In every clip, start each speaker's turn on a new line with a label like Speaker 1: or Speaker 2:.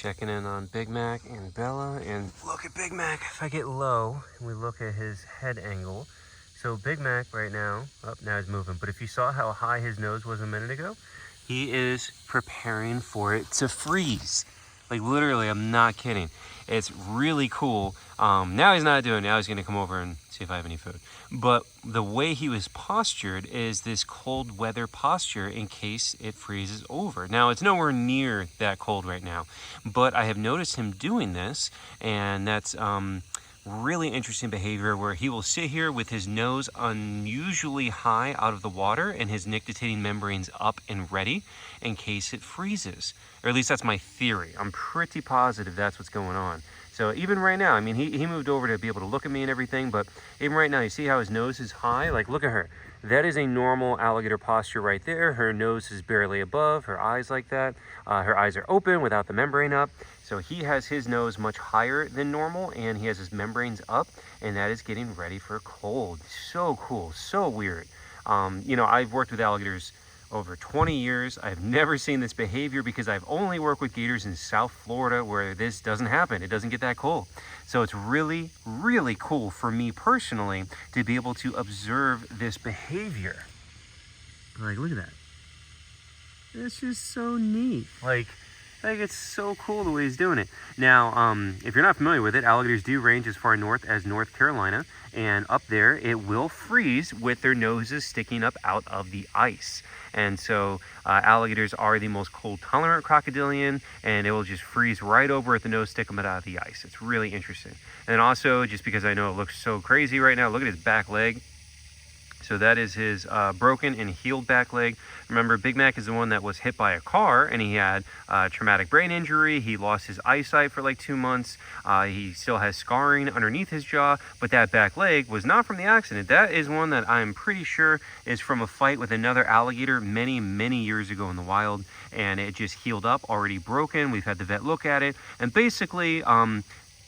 Speaker 1: checking in on Big Mac and Bella. And look at Big Mac. If I get low and we look at his head angle. So Big Mac right now, oh, now he's moving. But if you saw how high his nose was a minute ago, he is preparing for it to freeze. Like literally, I'm not kidding. It's really cool. Now he's not doing it. Now he's gonna come over and see if I have any food. But the way he was postured is this cold weather posture in case it freezes over. Now it's nowhere near that cold right now, but I have noticed him doing this, and that's really interesting behavior where he will sit here with his nose unusually high out of the water and his nictitating membranes up and ready in case it freezes. Or at least that's my theory. I'm pretty positive that's what's going on. So even right now, I mean, he moved over to be able to look at me and everything, but even right now, you see how his nose is high? Like, look at her. That is a normal alligator posture right there. Her nose is barely above, her eyes like that. Her eyes are open without the membrane up. So he has his nose much higher than normal, and he has his membranes up, and that is getting ready for cold. So cool, so weird. You know, I've worked with alligators over 20 years. I've never seen this behavior because I've only worked with gators in South Florida where this doesn't happen. It doesn't get that cold. So it's really, really cool for me personally to be able to observe this behavior. Like, look at that. It's just so neat. Like it's so cool the way he's doing it. Now, if you're not familiar with it, alligators do range as far north as North Carolina, and up there it will freeze with their noses sticking up out of the ice. And so alligators are the most cold tolerant crocodilian, and it will just freeze right over at the nose, stick them out of the ice. It's really interesting. And also, just because I know it looks so crazy right now, look at his back leg. So that is his broken and healed back leg. Remember, Big Mac is the one that was hit by a car, and he had traumatic brain injury. He lost his eyesight for like 2 months. He still has scarring underneath his jaw, but that back leg was not from the accident. That is one that I'm pretty sure is from a fight with another alligator many, many years ago in the wild, and it just healed up, already broken. We've had the vet look at it, and basically,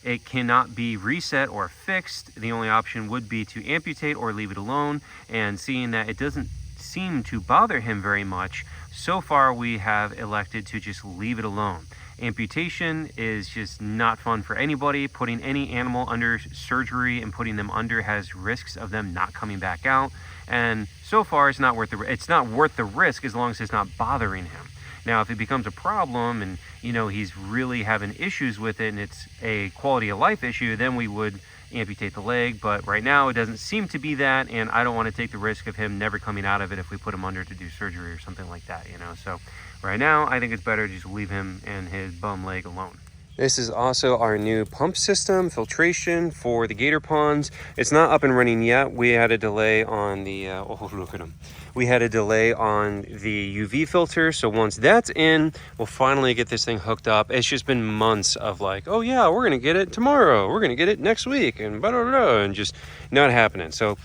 Speaker 1: it cannot be reset or fixed. The only option would be to amputate or leave it alone. And seeing that it doesn't seem to bother him very much, so far we have elected to just leave it alone. Amputation is just not fun for anybody. Putting any animal under surgery and putting them under has risks of them not coming back out. And so far it's not worth the risk as long as it's not bothering him. Now, if it becomes a problem and, you know, he's really having issues with it and it's a quality of life issue, then we would amputate the leg. But right now, it doesn't seem to be that, and I don't want to take the risk of him never coming out of it if we put him under to do surgery or something like that, you know. So right now, I think it's better to just leave him and his bum leg alone. This is also our new pump system, filtration for the gator ponds. It's not up and running yet. We had a delay on the, oh, look at him. We had a delay on the UV filter. So once that's in, we'll finally get this thing hooked up. It's just been months of like, oh yeah, we're gonna get it tomorrow. We're gonna get it next week, and blah, blah, blah, and just not happening. So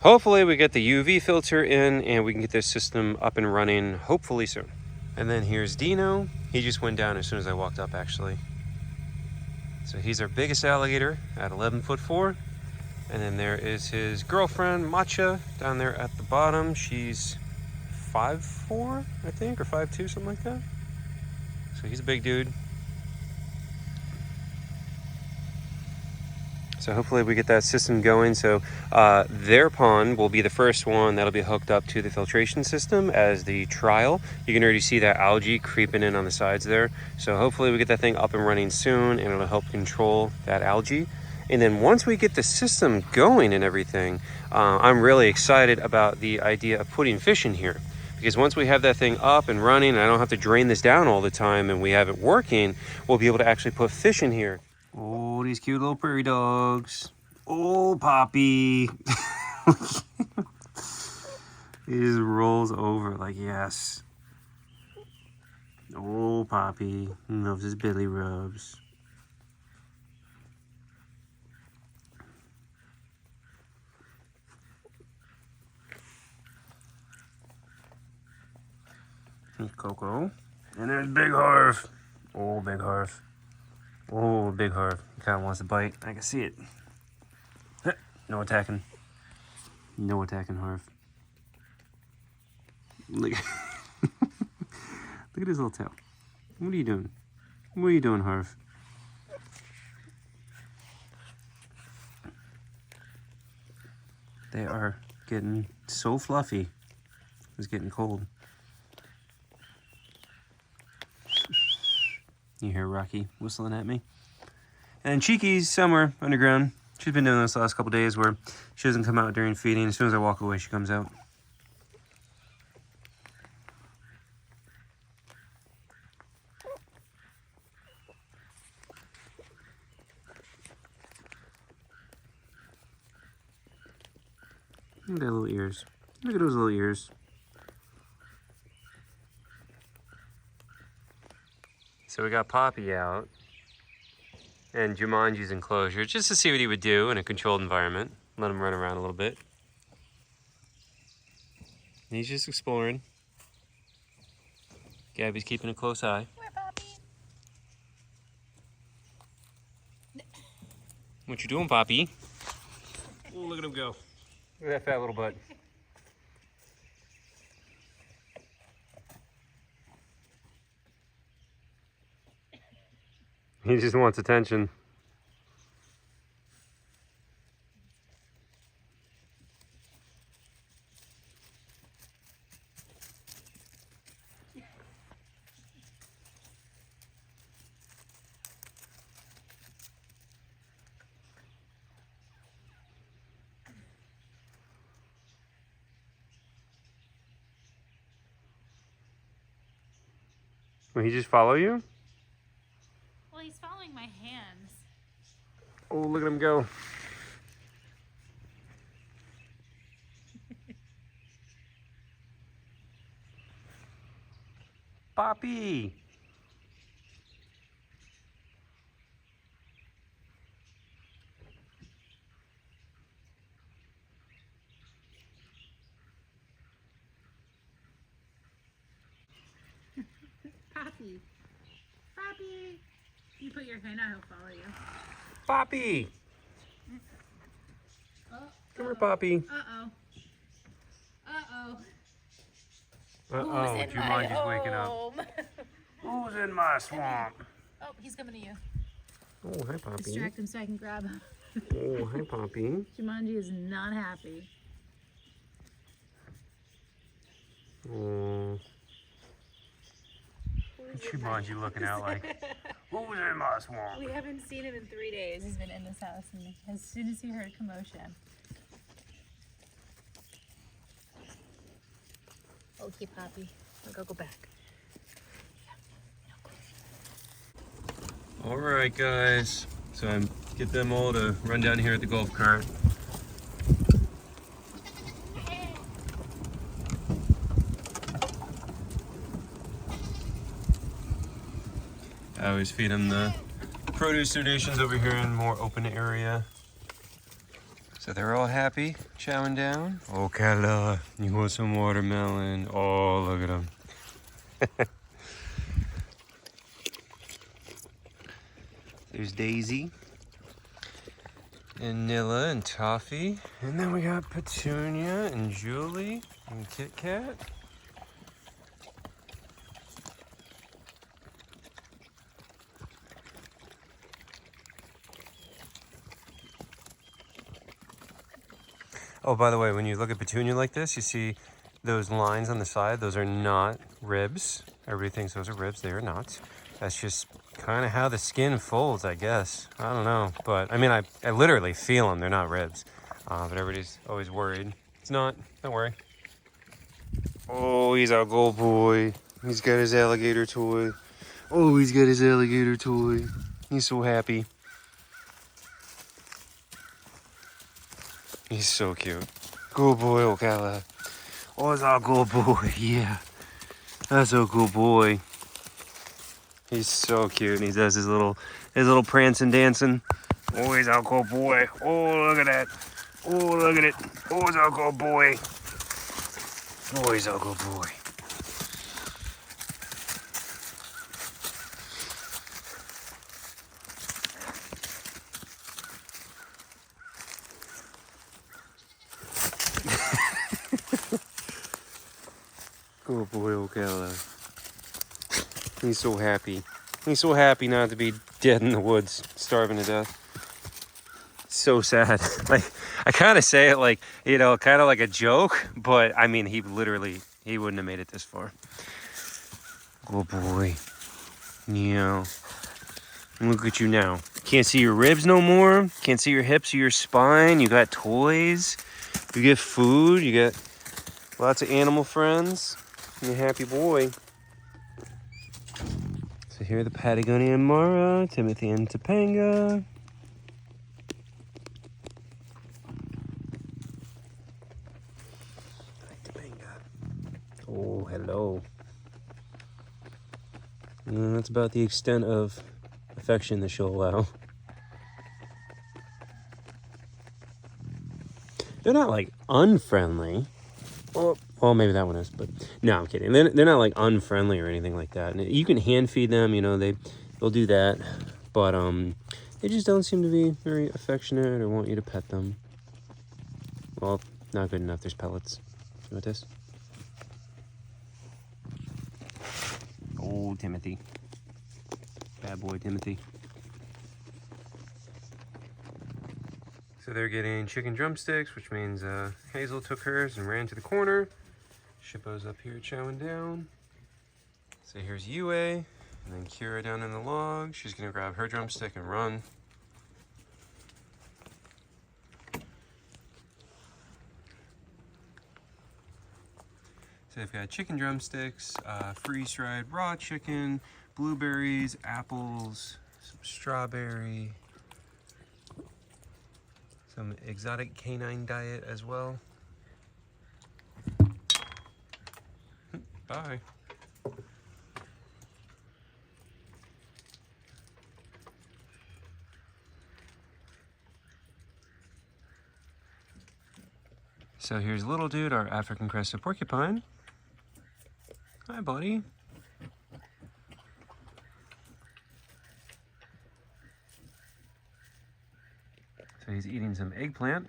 Speaker 1: hopefully we get the UV filter in and we can get this system up and running hopefully soon. And then here's Dino. He just went down as soon as I walked up, actually. So he's our biggest alligator at 11'4". And then there is his girlfriend, Matcha, down there at the bottom. She's 5'4", I think, or 5'2", something like that. So he's a big dude. So hopefully we get that system going. So their pond will be the first one that'll be hooked up to the filtration system as the trial. You can already see that algae creeping in on the sides there. So hopefully we get that thing up and running soon, and it'll help control that algae. And then once we get the system going and everything, I'm really excited about the idea of putting fish in here. Because once we have that thing up and running, and I don't have to drain this down all the time, and we have it working, we'll be able to actually put fish in here. Oh, these cute little prairie dogs. Oh, Poppy. He just rolls over like, yes. Oh, Poppy. He loves his belly rubs. Here's Coco. And there's Big Harv. Oh, Big Harv. Oh, Big Harv. He kind of wants to bite. I can see it. No attacking. No attacking, Harv. Look. Look at his little tail. What are you doing? What are you doing, Harv? They are getting so fluffy. It's getting cold. You hear Rocky whistling at me? And Cheeky's somewhere underground. She's been doing this the last couple days where she doesn't come out during feeding. As soon as I walk away, she comes out. Look at that little ears. Look at those little ears. So we got Poppy out and Jumanji's enclosure just to see what he would do in a controlled environment. Let him run around a little bit. And he's just exploring. Gabby's keeping a close eye.
Speaker 2: Where, Poppy?
Speaker 1: What you doing, Poppy? Oh, look at him go. Look at that fat little butt. He just wants attention. Will he just follow you?
Speaker 2: Well, he's following my hands.
Speaker 1: Oh, look at him go. Poppy.
Speaker 2: Poppy. Poppy. You put your hand out, he'll follow you.
Speaker 1: Poppy.
Speaker 2: Oh,
Speaker 1: Come here, Poppy.
Speaker 2: uh-oh. Uh-oh.
Speaker 1: Uh-oh, Jumanji's waking up. Who's in my swamp?
Speaker 2: Oh, he's coming to you.
Speaker 1: Oh, hi, Poppy.
Speaker 2: Distract him so I can grab him.
Speaker 1: Oh, hi, Poppy.
Speaker 2: Jumanji is not happy.
Speaker 1: Oh. What's Jumanji looking out like? Who's in my swamp?
Speaker 2: We haven't seen him in 3 days. He's been in this house, and as soon as he heard commotion. Okay, Poppy. I'll go back.
Speaker 1: All right, guys. So I get them all to run down here at the golf cart. I always feed them the produce donations over here in more open area. So they're all happy, chowing down. Oh, Kaloa, you want some watermelon? Oh, look at them. There's Daisy, and Nilla, and Toffee. And then we got Petunia, and Julie, and Kit Kat. Oh, by the way, when you look at Petunia like this, you see those lines on the side. Those are not ribs. Everybody thinks those are ribs. They are not. That's just kind of how the skin folds, I guess. I don't know. But, I mean, I literally feel them. They're not ribs. But everybody's always worried. It's not. Don't worry. Oh, he's our gold boy. He's got his alligator toy. Oh, he's got his alligator toy. He's so happy. He's so cute. Good boy, Ocala. Oh, it's our good boy. Yeah. That's a good boy. He's so cute. And he does his little prancing dancing. Oh, he's our good boy. Oh, look at that. Oh, look at it. Oh, he's our good boy. Oh, he's our good boy. Good boy, Ocala. He's so happy. He's so happy not to be dead in the woods, starving to death. So sad. Like, I kind of say it like, you know, kind of like a joke, but I mean, he wouldn't have made it this far. Good boy. Yeah. Look at you now. Can't see your ribs no more. Can't see your hips or your spine. You got toys. You get food. You got lots of animal friends. You're a happy boy. So here are the Patagonia and Mara, Timothy and Topanga. Oh, hello. And that's about the extent of affection that she'll allow. They're not like unfriendly. Well, maybe that one is, but no, I'm kidding. They're not like unfriendly or anything like that. And you can hand feed them, you know, they'll do that, but they just don't seem to be very affectionate or want you to pet them. Well, not good enough. There's pellets. See what this? Oh, Timothy. Bad boy, Timothy. So they're getting chicken drumsticks, which means Hazel took hers and ran to the corner. Shippo's up here chowing down. So here's Yue, and then Kira down in the log. She's gonna grab her drumstick and run. So they've got chicken drumsticks, freeze-dried raw chicken, blueberries, apples, some strawberry, some exotic canine diet as well. Bye. So here's little dude, our African crested porcupine. Hi, buddy. So he's eating some eggplant.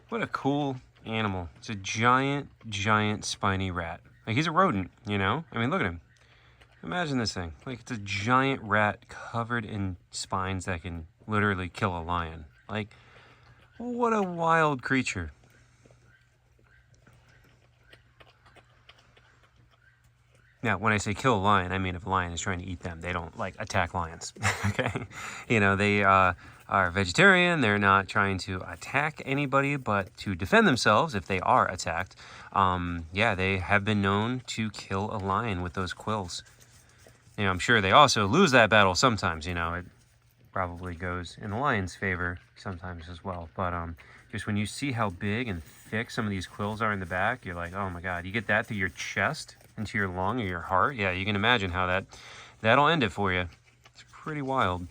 Speaker 1: What a cool animal. It's a giant, giant spiny rat. Like, he's a rodent, you know? I mean, look at him. Imagine this thing. Like, it's a giant rat covered in spines that can literally kill a lion. Like, what a wild creature. Now, when I say kill a lion, I mean if a lion is trying to eat them. They don't, like, attack lions, okay? You know, they are vegetarian. They're not trying to attack anybody, but to defend themselves if they are attacked. Yeah, they have been known to kill a lion with those quills. You know, I'm sure they also lose that battle sometimes, you know. It probably goes in the lion's favor sometimes as well. But just when you see how big and thick some of these quills are in the back, you're like, oh my God, you get that through your chest into your lung or your heart. Yeah, you can imagine how that'll end it for you. It's pretty wild.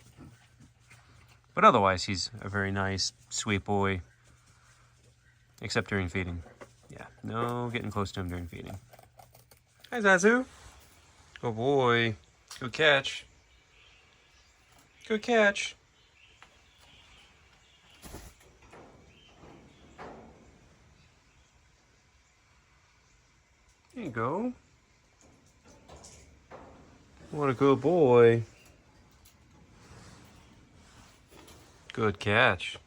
Speaker 1: But otherwise, he's a very nice, sweet boy. Except during feeding. Yeah, no getting close to him during feeding. Hi, Zazu. Oh boy. Good catch. Good catch. There you go. What a good boy. Good catch.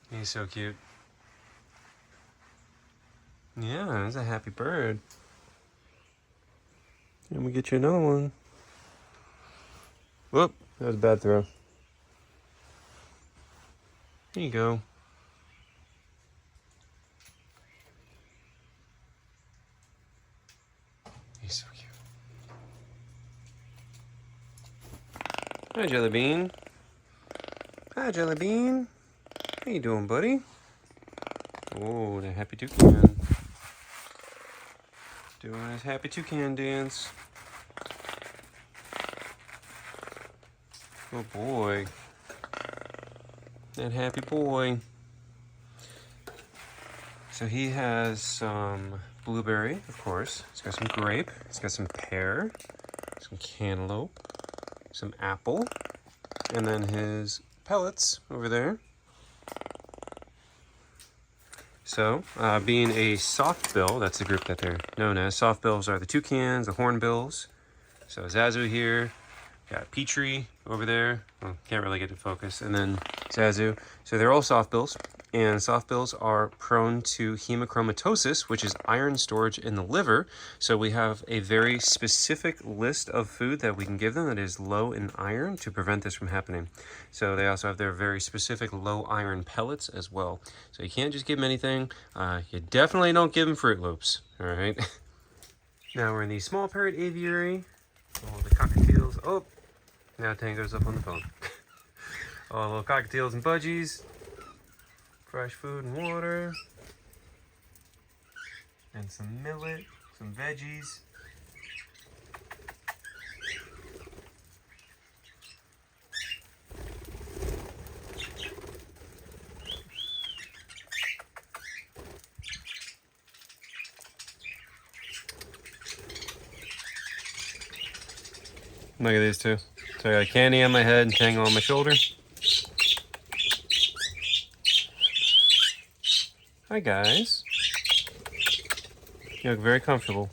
Speaker 1: He's so cute. Yeah, he's a happy bird. Let me get you another one. Whoop, that was a bad throw. There you go. He's so cute. Hi, Jelly Bean. Hi, Jelly Bean. How you doing, buddy? Oh, the happy toucan. Doing his happy toucan dance. Oh boy. That happy boy. So he has some blueberry, of course. He's got some grape. He's got some pear, some cantaloupe, some apple, and then his pellets over there. So, being a softbill, that's the group that they're known as. Softbills are the toucans, the hornbills. So Zazu here, got Petrie over there. Well, can't really get to focus. And then Zazu. So they're all softbills. And softbills are prone to hemochromatosis, which is iron storage in the liver. So we have a very specific list of food that we can give them that is low in iron to prevent this from happening. So they also have their very specific low iron pellets as well. So you can't just give them anything. You definitely don't give them Fruit Loops. All right. Now we're in the small parrot aviary. All the cockatiels. Oh, now Tango's up on the phone. All the little cockatiels and budgies. Fresh food and water. And some millet, some veggies. Look at these two. So I got candy on my head and Tango on my shoulder. Hi guys. You look very comfortable.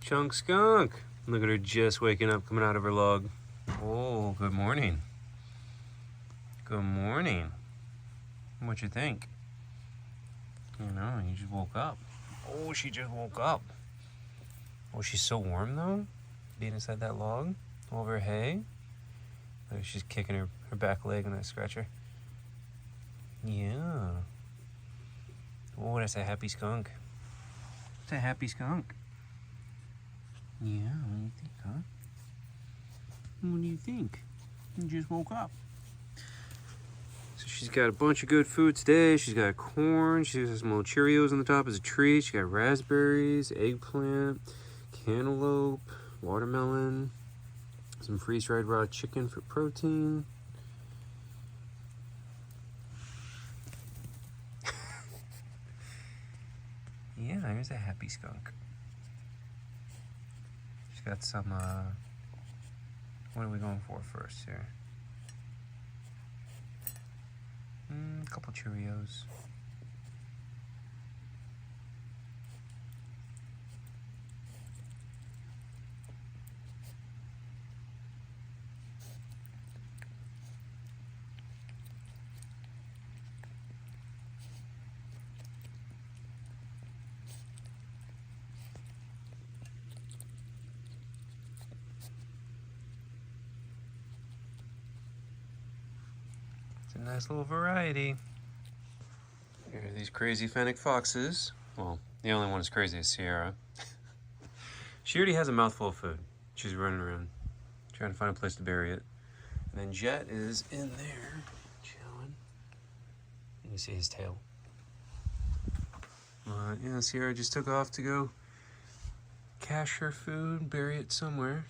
Speaker 1: Chunk Skunk. Look at her just waking up, coming out of her log. Oh, good morning. Good morning. What you think? You know, you just woke up. Oh, she just woke up. Oh, she's so warm though. Being inside that log. Over hay. Oh, she's kicking her back leg on that scratcher. Yeah. Oh, that's a happy skunk. It's a happy skunk. Yeah, what do you think, huh? What do you think? You just woke up. So she's got a bunch of good food today. She's got corn. She has some little Cheerios on the top as a treat. She got raspberries, eggplant, cantaloupe, watermelon, some freeze-dried raw chicken for protein. Yeah, there's a happy skunk. She's got some, what are we going for first here? A couple Cheerios. A nice little variety. Here are these crazy Fennec foxes. Well, the only one that's crazy is Sierra. She already has a mouthful of food. She's running around trying to find a place to bury it. And then Jet is in there chilling. You can see his tail. Yeah, Sierra just took off to go cache her food, bury it somewhere.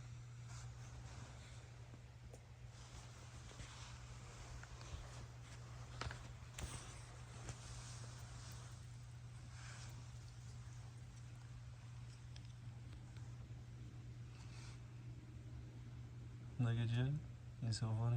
Speaker 1: Look at Jen. He's so funny.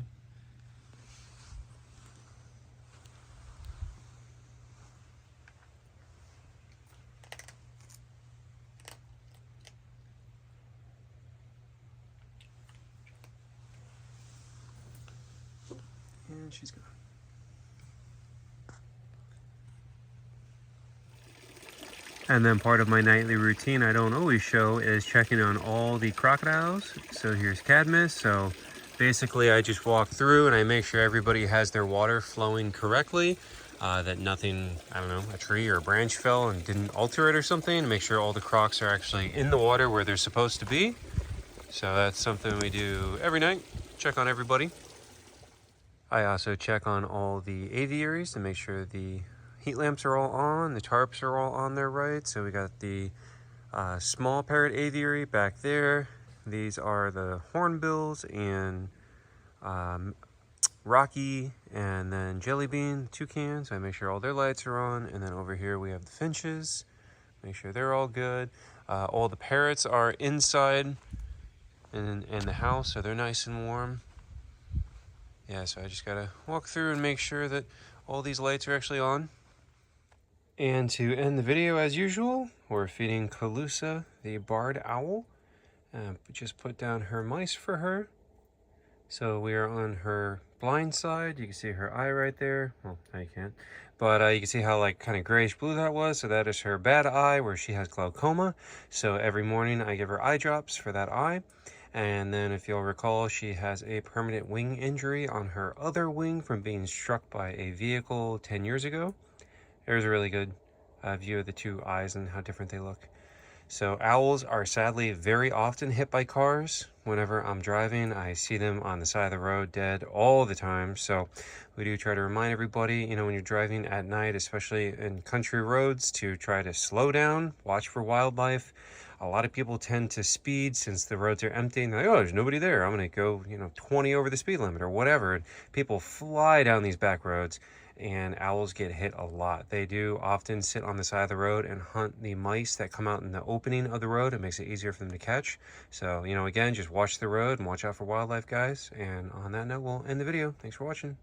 Speaker 1: And she's gone. And then part of my nightly routine I don't always show is checking on all the crocodiles. So here's Cadmus. So basically I just walk through and I make sure everybody has their water flowing correctly. That nothing, I don't know, a tree or a branch fell and didn't alter it or something. Make sure all the crocs are actually in the water where they're supposed to be. So that's something we do every night. Check on everybody. I also check on all the aviaries to make sure the heat lamps are all on, the tarps are all on there right. So we got the small parrot aviary back there. These are the hornbills and Rocky and then Jellybean toucans. So I make sure all their lights are on. And then over here we have the finches. Make sure they're all good. All the parrots are inside in the house, so they're nice and warm. Yeah, so I just gotta walk through and make sure that all these lights are actually on. And to end the video as usual, we're feeding Kaloa, the barred owl. Just put down her mice for her. So we are on her blind side. You can see her eye right there. Well, now you can't. But you can see how like kind of grayish blue that was. So that is her bad eye where she has glaucoma. So every morning I give her eye drops for that eye. And then if you'll recall, she has a permanent wing injury on her other wing from being struck by a vehicle 10 years ago. There's a really good view of the two eyes and how different they look. So owls are sadly very often hit by cars. Whenever I'm driving, I see them on the side of the road dead all the time. So we do try to remind everybody, you know, when you're driving at night, especially in country roads, to try to slow down, watch for wildlife. A lot of people tend to speed since the roads are empty and they're like, oh, there's nobody there. I'm going to go, 20 over the speed limit or whatever. And people fly down these back roads. And owls get hit a lot. They do often sit on the side of the road and hunt the mice that come out in the opening of the road. It makes it easier for them to catch. So, again, just watch the road and watch out for wildlife, guys. And on that note, we'll end the video. Thanks for watching.